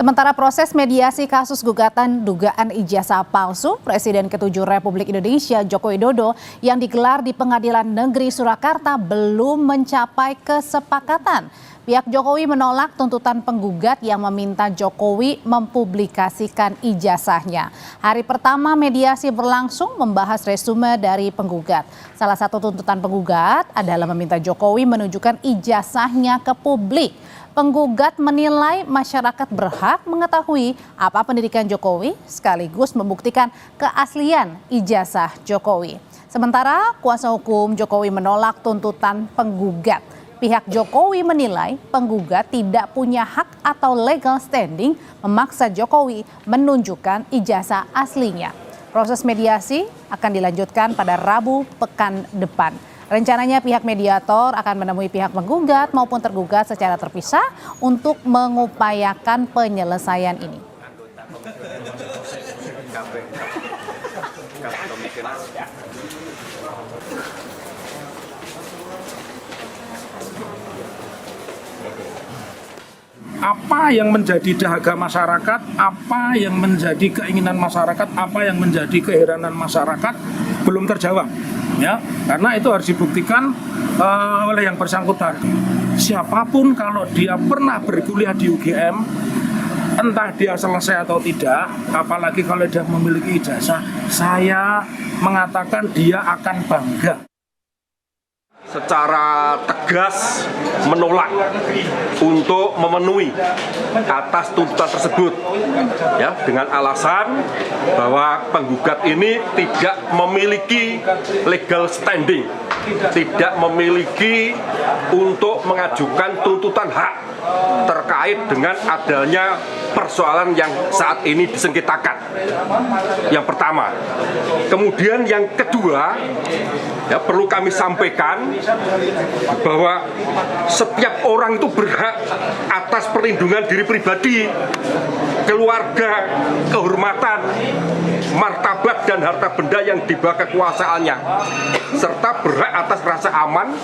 Sementara proses mediasi kasus gugatan dugaan ijazah palsu Presiden ke-7 Republik Indonesia Joko Widodo yang digelar di Pengadilan Negeri Surakarta belum mencapai kesepakatan. Pihak Jokowi menolak tuntutan penggugat yang meminta Jokowi mempublikasikan ijazahnya. Hari pertama mediasi berlangsung membahas resume dari penggugat. Salah satu tuntutan penggugat adalah meminta Jokowi menunjukkan ijazahnya ke publik. Penggugat menilai masyarakat berhak mengetahui apa pendidikan Jokowi sekaligus membuktikan keaslian ijazah Jokowi. Sementara kuasa hukum Jokowi menolak tuntutan penggugat. Pihak Jokowi menilai penggugat tidak punya hak atau legal standing memaksa Jokowi menunjukkan ijazah aslinya. Proses mediasi akan dilanjutkan pada Rabu pekan depan. Rencananya pihak mediator akan menemui pihak penggugat maupun tergugat secara terpisah untuk mengupayakan penyelesaian ini. Apa yang menjadi dahaga masyarakat, apa yang menjadi keinginan masyarakat, apa yang menjadi keheranan masyarakat belum terjawab. Ya, karena itu harus dibuktikan oleh yang bersangkutan. Siapapun kalau dia pernah berkuliah di UGM, entah dia selesai atau tidak, apalagi kalau dia memiliki ijazah, saya mengatakan dia akan bangga. Secara tegas menolak untuk memenuhi atas tuntutan tersebut, ya, dengan alasan bahwa penggugat ini tidak memiliki legal standing, tidak memiliki untuk mengajukan tuntutan hak terkait dengan adanya persoalan yang saat ini disengketakan. Yang pertama. Kemudian yang kedua, ya, perlu kami sampaikan bahwa setiap orang itu berhak atas perlindungan diri pribadi, keluarga, kehormatan, martabat dan harta benda yang di bawah kekuasaannya, serta berhak atas rasa aman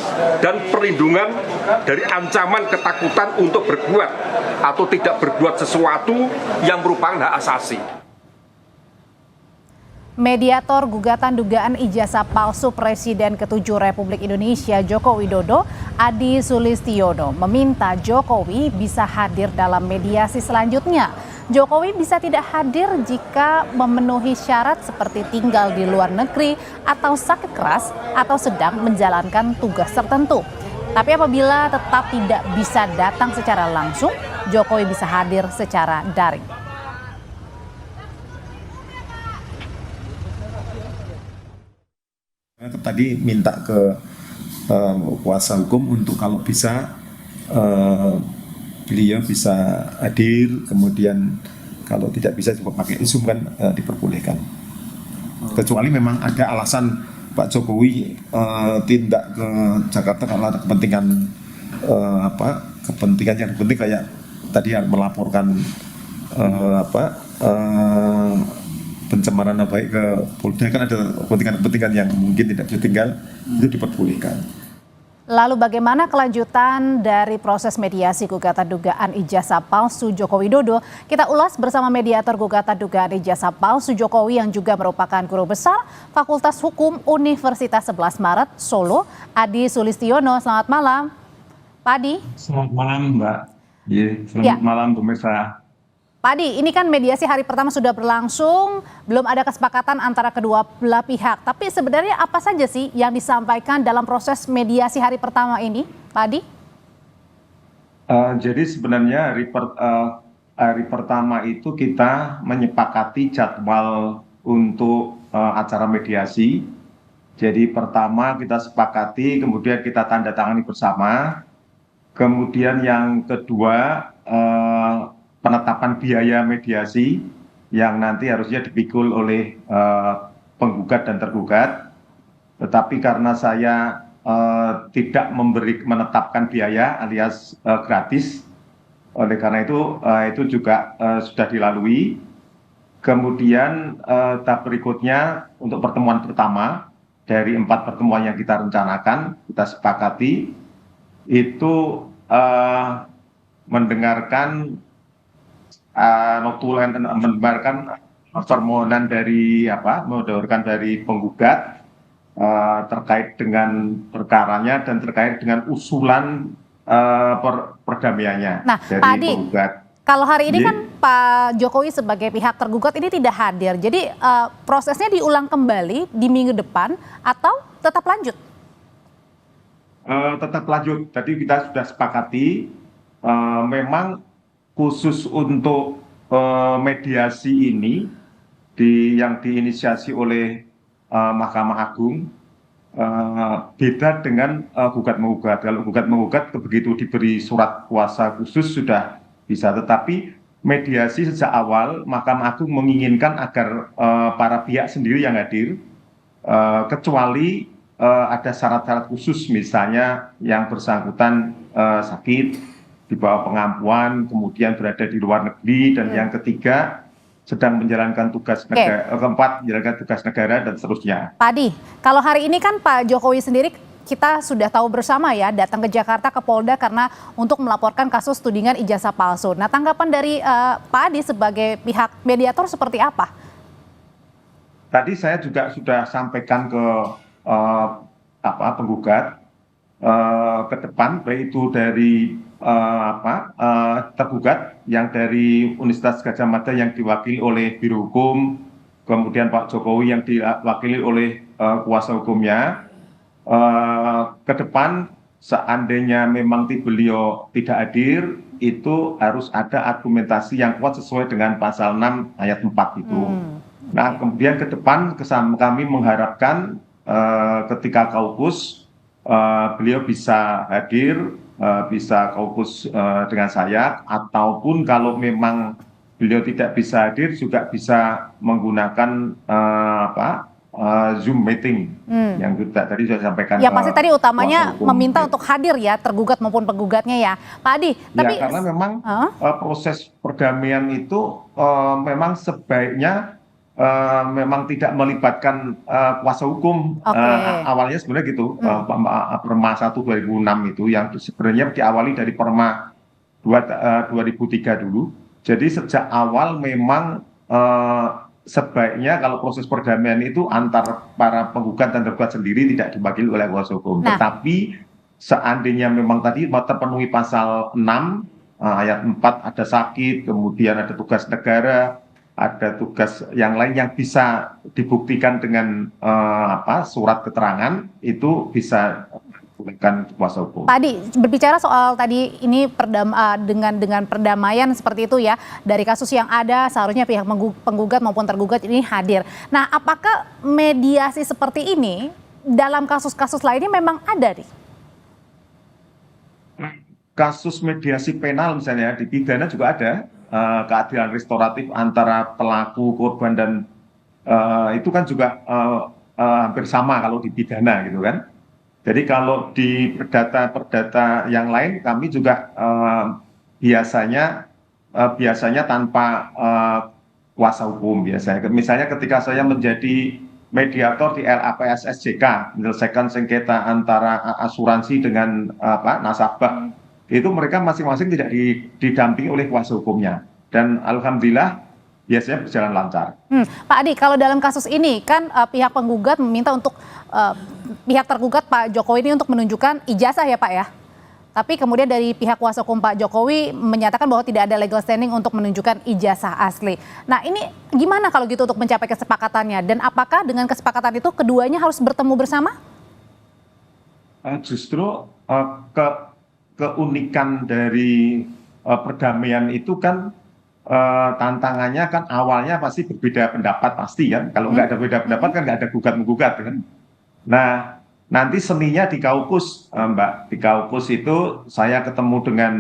dan perlindungan dari ancaman ketakutan untuk berbuat atau tidak berbuat sesuatu yang merupakan hak asasi. Mediator gugatan dugaan ijazah palsu Presiden ke-7 Republik Indonesia Joko Widodo, Adi Sulistiono, meminta Jokowi bisa hadir dalam mediasi selanjutnya. Jokowi bisa tidak hadir jika memenuhi syarat seperti tinggal di luar negeri atau sakit keras atau sedang menjalankan tugas tertentu. Tapi apabila tetap tidak bisa datang secara langsung, Jokowi bisa hadir secara daring. Tadi minta ke kuasa hukum untuk kalau bisa beliau bisa hadir, kemudian kalau tidak bisa coba pakai Zoom kan diperbolehkan. Kecuali memang ada alasan Pak Jokowi tindak ke Jakarta karena ada kepentingan kepentingan yang penting kayak tadi yang melaporkan pencemaran baik ke Polda, kan ada kepentingan-kepentingan yang mungkin tidak bisa tinggal, itu diperbolehkan. Lalu bagaimana kelanjutan dari proses mediasi gugatan dugaan ijazah palsu Joko Widodo? Kita ulas bersama mediator gugatan dugaan ijazah palsu Jokowi yang juga merupakan guru besar Fakultas Hukum Universitas 11 Maret Solo, Adi Sulistiono. Selamat malam, Pak Adi. Selamat malam, Mbak. Selamat malam pemirsa. Pak Adi, ini kan mediasi hari pertama sudah berlangsung, belum ada kesepakatan antara kedua belah pihak. Tapi sebenarnya apa saja sih yang disampaikan dalam proses mediasi hari pertama ini, Pak Adi? Jadi sebenarnya hari pertama itu kita menyepakati jadwal untuk acara mediasi. Jadi pertama kita sepakati, kemudian kita tanda tangani bersama. Kemudian yang kedua, penetapan biaya mediasi yang nanti harusnya dipikul oleh penggugat dan tergugat. Tetapi karena saya tidak menetapkan biaya alias gratis, oleh karena itu juga sudah dilalui. Kemudian tahap berikutnya untuk pertemuan pertama dari 4 pertemuan yang kita rencanakan, kita sepakati itu mendengarkan notulen mendebarkan permohonan dari mendorongkan dari penggugat terkait dengan perkaranya dan terkait dengan usulan perdamaiannya Nah, dari Pak Adi, penggugat. kalau hari ini Iya. kan Pak Jokowi sebagai pihak tergugat ini tidak hadir. Jadi prosesnya diulang kembali di minggu depan atau tetap lanjut? Tetap lanjut. Tadi kita sudah sepakati memang khusus untuk mediasi ini yang diinisiasi oleh Mahkamah Agung beda dengan gugat menggugat. Kalau gugat menggugat begitu diberi surat kuasa khusus sudah bisa, tetapi mediasi sejak awal Mahkamah Agung menginginkan agar para pihak sendiri yang hadir, kecuali ada syarat-syarat khusus, misalnya yang bersangkutan sakit, di bawah pengampuan, kemudian berada di luar negeri, dan yang ketiga sedang menjalankan tugas negara, keempat menjalankan tugas negara, dan seterusnya. Pak Adi, kalau hari ini kan Pak Jokowi sendiri kita sudah tahu bersama ya datang ke Jakarta ke Polda karena untuk melaporkan kasus tudingan ijazah palsu. Nah, tanggapan dari Pak Adi sebagai pihak mediator seperti apa? Tadi saya juga sudah sampaikan ke penggugat ke depan, baik itu dari tergugat yang dari Universitas Gadjah Mada yang diwakili oleh Biro Hukum, kemudian Pak Jokowi yang diwakili oleh kuasa hukumnya. Ke depan seandainya memang beliau tidak hadir, itu harus ada argumentasi yang kuat sesuai dengan pasal 6 ayat 4 itu. Nah, kemudian ke depan kami mengharapkan ketika kaukus beliau bisa hadir, bisa kaukus dengan saya, ataupun kalau memang beliau tidak bisa hadir juga bisa menggunakan Zoom meeting yang tadi sudah sampaikan. Ya pasti tadi utamanya meminta ya, untuk hadir ya, tergugat maupun penggugatnya ya, Pak Adi. Tapi ya, karena memang proses perdamaian itu memang sebaiknya memang tidak melibatkan kuasa hukum. Awalnya sebenarnya gitu, Perma 1 2006 itu yang sebenarnya diawali dari Perma 2003 dulu. Jadi sejak awal memang sebaiknya kalau proses perdamaian itu antar para penggugat dan tergugat sendiri tidak diwakili oleh kuasa hukum. Tetapi seandainya memang tadi terpenuhi pasal 6 ayat 4, ada sakit, kemudian ada tugas negara, ada tugas yang lain yang bisa dibuktikan dengan surat keterangan, itu bisa bukan kuasa hukum. Pak Adi, berbicara soal tadi ini dengan perdamaian seperti itu ya, dari kasus yang ada seharusnya pihak penggugat maupun tergugat ini hadir. Nah, apakah mediasi seperti ini dalam kasus-kasus lainnya memang ada nih? Kasus mediasi penal misalnya di pidana juga ada keadilan restoratif antara pelaku, korban, dan itu kan juga hampir sama kalau di pidana gitu kan. Jadi kalau di perdata yang lain kami juga biasanya tanpa kuasa hukum biasanya. Misalnya ketika saya menjadi mediator di LAPSSJK, menyelesaikan sengketa antara asuransi dengan nasabah, itu mereka masing-masing tidak didampingi oleh kuasa hukumnya. Dan alhamdulillah biasanya berjalan lancar. Pak Adi, kalau dalam kasus ini kan pihak penggugat meminta untuk pihak tergugat Pak Jokowi ini untuk menunjukkan ijazah ya Pak ya. Tapi kemudian dari pihak kuasa hukum Pak Jokowi menyatakan bahwa tidak ada legal standing untuk menunjukkan ijazah asli. Nah, ini gimana kalau gitu untuk mencapai kesepakatannya? Dan apakah dengan kesepakatan itu keduanya harus bertemu bersama? Justru keunikan dari perdamaian itu kan tantangannya kan awalnya pasti berbeda pendapat pasti kan. Kalau nggak ada beda pendapat kan nggak ada gugat-menggugat kan. Nah, nanti seninya di kaukus, Mbak. Di kaukus itu saya ketemu dengan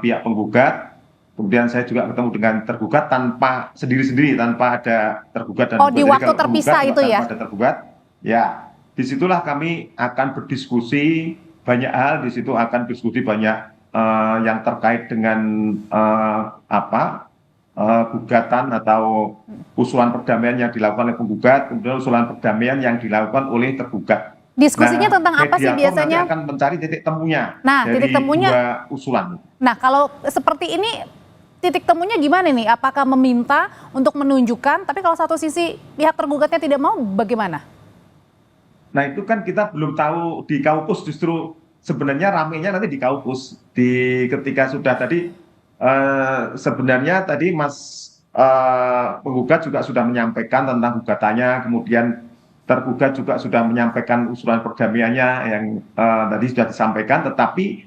pihak penggugat, kemudian saya juga ketemu dengan tergugat tanpa sendiri-sendiri, tanpa ada tergugat dan di waktu terpisah itu ya? Tanpa ada tergugat, ya. Disitulah kami akan berdiskusi banyak hal. Di situ akan diskusi banyak yang terkait dengan gugatan atau usulan perdamaian yang dilakukan oleh penggugat, kemudian usulan perdamaian yang dilakukan oleh tergugat. Diskusinya tentang apa sih biasanya? Akan mencari titik temunya. Nah, dari titik temunya dua usulan. Nah, kalau seperti ini titik temunya gimana nih? Apakah meminta untuk menunjukkan, tapi kalau satu sisi pihak tergugatnya tidak mau, bagaimana? Nah itu kan kita belum tahu di Kaukus, justru sebenarnya ramenya nanti di Kaukus. Ketika sudah tadi sebenarnya tadi Mas penggugat juga sudah menyampaikan tentang gugatannya, kemudian tergugat juga sudah menyampaikan usulan perdamaiannya yang tadi sudah disampaikan, tetapi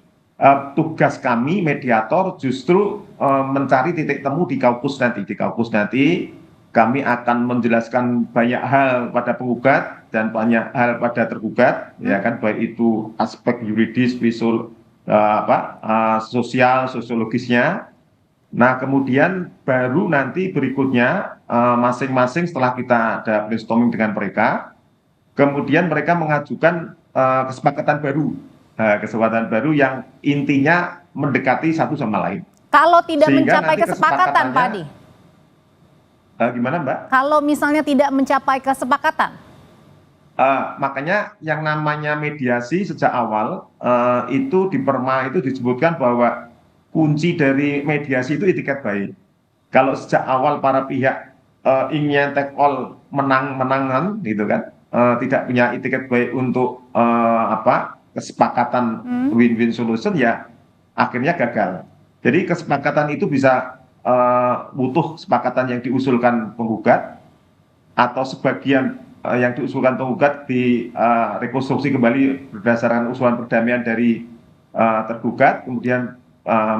tugas kami mediator justru mencari titik temu di Kaukus nanti. Di Kaukus nanti kami akan menjelaskan banyak hal pada penggugat dan banyak hal pada tergugat, ya kan, baik itu aspek yuridis, sosial, sosiologisnya. Nah, kemudian baru nanti berikutnya masing-masing setelah kita ada brainstorming dengan mereka, kemudian mereka mengajukan kesepakatan baru yang intinya mendekati satu sama lain. Kalau tidak Sehingga mencapai nanti kesepakatan, Pak Adi? Gimana, Mbak? Kalau misalnya tidak mencapai kesepakatan? Makanya yang namanya mediasi sejak awal itu di Perma itu disebutkan bahwa kunci dari mediasi itu itikat baik. Kalau sejak awal para pihak ingin take all menang-menangan gitu kan, tidak punya itikat baik untuk kesepakatan win-win solution, ya akhirnya gagal. Jadi kesepakatan itu bisa butuh kesepakatan yang diusulkan penggugat atau sebagian yang diusulkan penggugat rekonstruksi kembali berdasarkan usulan perdamaian dari tergugat, kemudian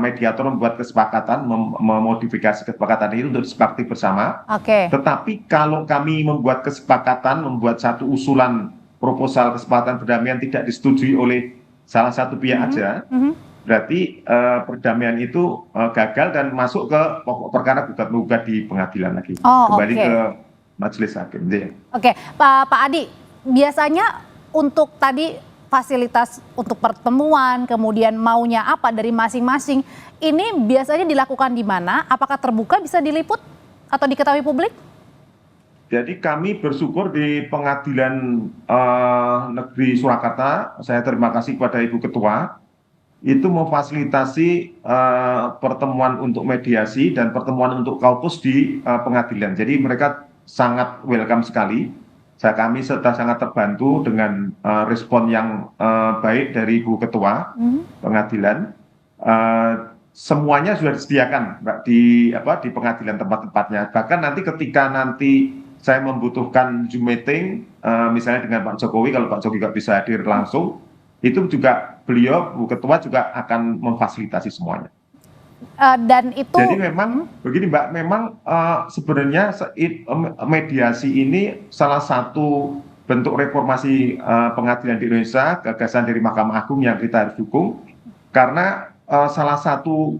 mediator membuat kesepakatan, memodifikasi kesepakatan itu untuk disepakati bersama. Tetapi kalau kami membuat kesepakatan, membuat satu usulan proposal kesepakatan perdamaian tidak disetujui oleh salah satu pihak aja, berarti perdamaian itu gagal dan masuk ke pokok perkara gugat-gugat di pengadilan lagi, kembali ke majelis hakim. Oke, Pak Adi, biasanya untuk tadi fasilitas untuk pertemuan, kemudian maunya apa dari masing-masing, ini biasanya dilakukan di mana? Apakah terbuka, bisa diliput atau diketahui publik? Jadi kami bersyukur di Pengadilan Negeri Surakarta, saya terima kasih kepada Ibu Ketua, itu memfasilitasi pertemuan untuk mediasi dan pertemuan untuk kaukus di pengadilan. Jadi mereka sangat welcome sekali. Kami sangat terbantu dengan respon yang baik dari Ibu Ketua pengadilan. Semuanya sudah disediakan, Mbak, di pengadilan tempat-tempatnya. Bahkan nanti ketika saya membutuhkan Zoom meeting, misalnya dengan Pak Jokowi, kalau Pak Jokowi nggak bisa hadir langsung, itu juga beliau, Bu Ketua juga akan memfasilitasi semuanya. Dan itu. Jadi memang begini, Mbak, memang sebenarnya mediasi ini salah satu bentuk reformasi pengadilan di Indonesia, gagasan dari Mahkamah Agung yang kita harus dukung, karena salah satu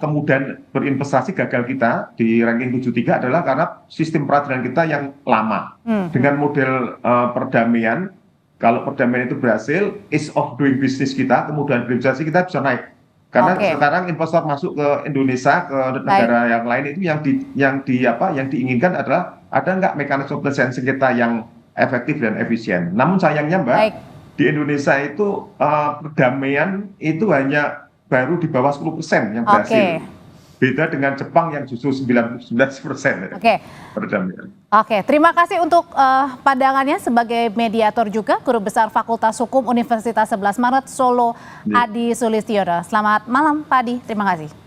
kemudian berinvestasi gagal kita di ranking 73 adalah karena sistem peradilan kita yang lama. Dengan model perdamaian, kalau perdamaian itu berhasil, ease of doing business kita, kemudian berinvestasi kita bisa naik. Karena sekarang investor masuk ke Indonesia, ke negara yang lain itu yang diinginkan adalah ada nggak mekanisme licensing kita yang efektif dan efisien. Namun sayangnya, Mbak, di Indonesia itu perdamaian itu hanya baru di bawah 10% yang berhasil. Beda dengan Jepang yang justru 99% perdamaian. Terima kasih untuk pandangannya sebagai mediator juga, Guru Besar Fakultas Hukum Universitas 11 Maret Solo, Adi Sulistiono. Selamat malam, Pak Adi. Terima kasih.